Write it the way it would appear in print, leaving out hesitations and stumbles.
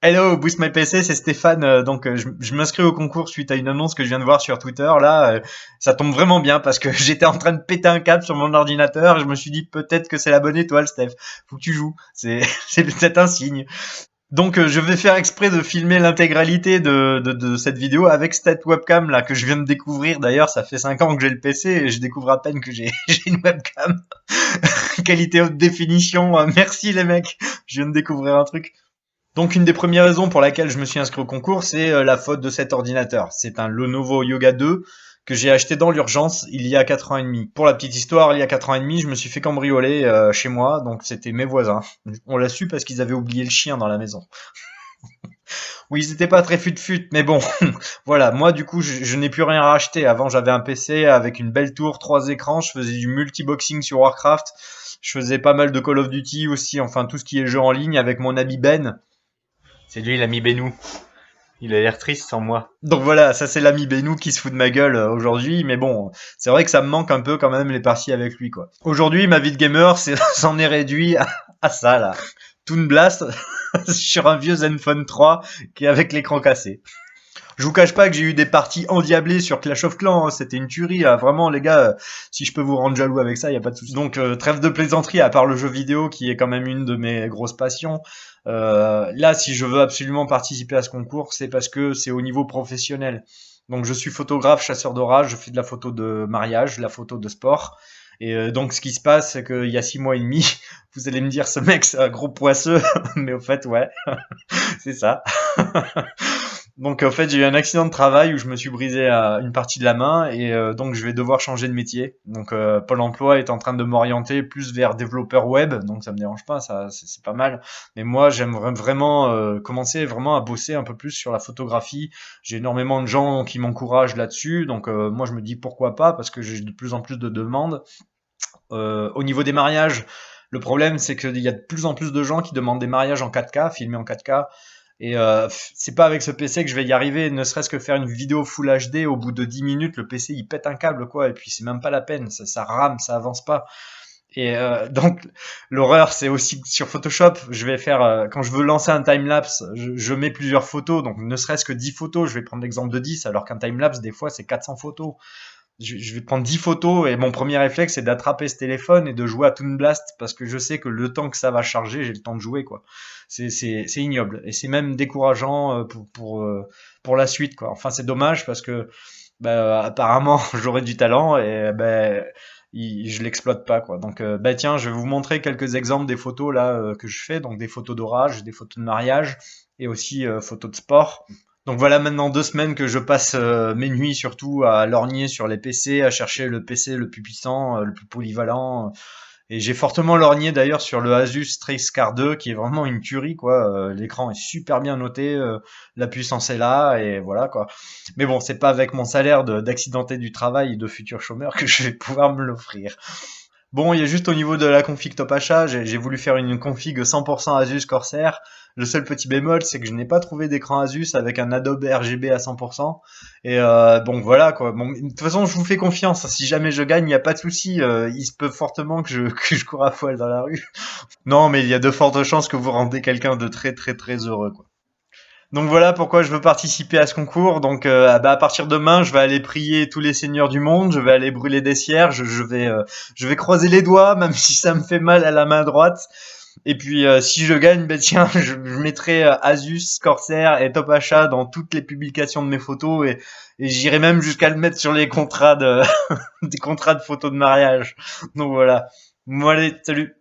Hello, Boost My PC, c'est Stéphane. Je m'inscris au concours suite à une annonce que je viens de voir sur Twitter. Là, ça tombe vraiment bien parce que j'étais en train de péter un câble sur mon ordinateur. Et je me suis dit peut-être que c'est la bonne étoile, Steph. Faut que tu joues. C'est c'est peut-être un signe. Je vais faire exprès de filmer l'intégralité de cette vidéo avec cette webcam là que je viens de découvrir. D'ailleurs, ça fait 5 ans que j'ai le PC et je découvre à peine que j'ai j'ai une webcam. Qualité haute définition. Merci les mecs. Je viens de découvrir un truc. Donc une des premières raisons pour laquelle je me suis inscrit au concours, c'est la faute de cet ordinateur. C'est un Lenovo Yoga 2 que j'ai acheté dans l'urgence il y a 4 ans et demi. Pour la petite histoire, il y a 4 ans et demi, je me suis fait cambrioler chez moi, donc c'était mes voisins. On l'a su parce qu'ils avaient oublié le chien dans la maison. Oui, ils étaient pas très fut-fut, mais bon, voilà. Moi, du coup, je n'ai plus rien à racheter. Avant, j'avais un PC avec une belle tour, 3 écrans, je faisais du multiboxing sur Warcraft, je faisais pas mal de Call of Duty aussi, enfin tout ce qui est jeu en ligne avec mon ami Ben. C'est lui l'ami Benou. Il a l'air triste sans moi. Donc voilà, ça c'est l'ami Benou qui se fout de ma gueule aujourd'hui, mais bon, c'est vrai que ça me manque un peu quand même les parties avec lui quoi. Aujourd'hui, ma vie de gamer s'en est réduit à ça là. Toon Blast sur un vieux Zenfone 3 qui est avec l'écran cassé. Je vous cache pas que j'ai eu des parties endiablées sur Clash of Clans, hein. C'était une tuerie, hein. Vraiment les gars, si je peux vous rendre jaloux avec ça, y a pas de souci. Trêve de plaisanterie, à part le jeu vidéo qui est quand même une de mes grosses passions. Là, si je veux absolument participer à ce concours, c'est parce que c'est au niveau professionnel. Donc je suis photographe, chasseur d'orage, je fais de la photo de mariage, de la photo de sport. Donc ce qui se passe, c'est qu'il y a 6 mois et demi, vous allez me dire ce mec c'est un gros poisseux, mais au fait ouais, c'est ça. Donc en fait j'ai eu un accident de travail où je me suis brisé une partie de la main et donc je vais devoir changer de métier. Pôle emploi est en train de m'orienter plus vers développeur web, donc ça me dérange pas, ça c'est pas mal. Mais moi j'aimerais vraiment commencer vraiment à bosser un peu plus sur la photographie. J'ai énormément de gens qui m'encouragent là-dessus, donc moi je me dis pourquoi pas parce que j'ai de plus en plus de demandes. Au niveau des mariages, le problème c'est qu'il y a de plus en plus de gens qui demandent des mariages en 4K, filmés en 4K. C'est pas avec ce PC que je vais y arriver, ne serait-ce que faire une vidéo Full HD, au bout de 10 minutes, le PC il pète un câble quoi, et puis c'est même pas la peine, ça rame, ça avance pas. Donc l'horreur c'est aussi sur Photoshop, je vais faire, quand je veux lancer un timelapse, je mets plusieurs photos, donc ne serait-ce que 10 photos, je vais prendre l'exemple de 10, alors qu'un timelapse des fois c'est 400 photos. Je vais prendre 10 photos et mon premier réflexe c'est d'attraper ce téléphone et de jouer à Toon Blast parce que je sais que le temps que ça va charger, j'ai le temps de jouer quoi. C'est ignoble et c'est même décourageant pour la suite quoi. Enfin c'est dommage parce que apparemment j'aurais du talent et je l'exploite pas quoi. Tiens, je vais vous montrer quelques exemples des photos là que je fais, donc des photos d'orage, des photos de mariage et aussi photos de sport. Donc voilà maintenant 2 semaines que je passe mes nuits surtout à lorgner sur les PC, à chercher le PC le plus puissant, le plus polyvalent. Et j'ai fortement lorgné d'ailleurs sur le Asus Strix-Car 2 qui est vraiment une tuerie quoi. L'écran est super bien noté, la puissance est là et voilà quoi. Mais bon, c'est pas avec mon salaire d'accidenté du travail et de futur chômeur que je vais pouvoir me l'offrir. Bon, il y a juste au niveau de la config Top Achat, j'ai voulu faire une config 100% Asus Corsair. Le seul petit bémol, c'est que je n'ai pas trouvé d'écran Asus avec un Adobe RGB à 100%. Bon, voilà quoi. Bon, de toute façon, je vous fais confiance. Si jamais je gagne, il n'y a pas de souci. Il se peut fortement que que je cours à poil dans la rue. Non, mais il y a de fortes chances que vous rendez quelqu'un de très très très heureux quoi. Donc voilà pourquoi je veux participer à ce concours. À partir de demain, je vais aller prier tous les seigneurs du monde, je vais aller brûler des cierges, je vais croiser les doigts, même si ça me fait mal à la main droite. Et puis si je gagne, tiens, je mettrai Asus, Corsair et Top Achat dans toutes les publications de mes photos et j'irai même jusqu'à le mettre sur les contrats de des contrats de photos de mariage. Donc voilà. Bon allez, salut.